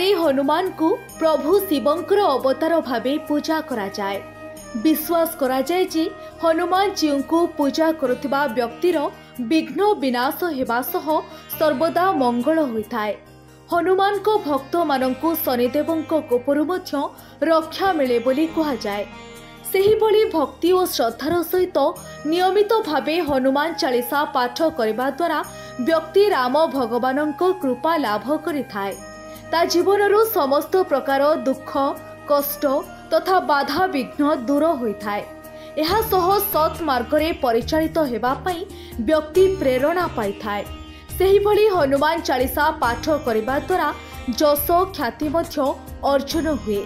पाई हनुमान को प्रभु शिवंकर अवतार भावे पूजा करा जाए। विश्वास करा जाए जे हनुमान जी को पूजा करुवा व्यक्तिर विघ्न विनाश हेबा सह सर्वदा मंगल होइथाए। हनुमान को भक्त मानंकु शनिदेव कोपरु मध्य रक्षा मिले बोली कहा जाए। सेही भली भक्ति और श्रद्धार सहित नियमित भावे हनुमान चालीसा पाठ करने द्वारा व्यक्ति राम भगवान कृपा लाभ करिथाए। ता जीवनरू समस्त प्रकार दुख कष्ट तथा बाधा विघ्न दूर होइथाए। एहा सह सत् मार्गरे परिचालित हेबा पई व्यक्ति प्रेरणा पाइथाए। सेही भली हनुमान चालीसा पाठ करने द्वारा जश ख्याति मध्य अर्जन हुए।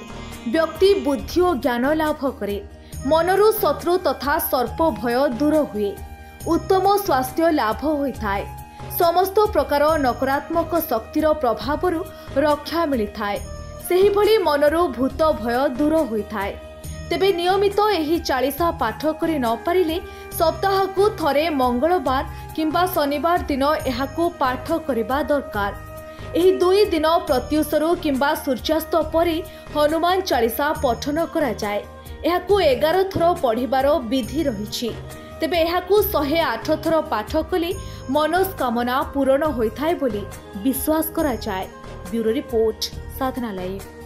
व्यक्ति बुद्धि और ज्ञान लाभ करे। मनरु शत्रु तथा सर्प भय दूर हुए। उत्तम स्वास्थ्य लाभ होइथाए। समस्त प्रकार नकारात्मक शक्तिर प्रभावरु रक्षा मिलिथाए। सेही भली मनरु भूत भय दूर होइथाए। तेबे नियमित एही चालीसा पाठ करि न पारिले सप्ताह को थरे मंगलवार किंबा शनिवार दिन एहाकू पाठ करबा दरकार। एही 2 दिन प्रत्युषरु किंबा सूर्यास्त परे हनुमान चालीसा पठन करा जाए। एहाकू 11 थर पढ़िबार विधि रहिछि। तेबे एहाकू 108 थर पाठ कले मनोस्कामना पूर्ण होइथाय बोली विश्वास करा जाए। ब्यूरो रिपोर्ट साधना लाइव।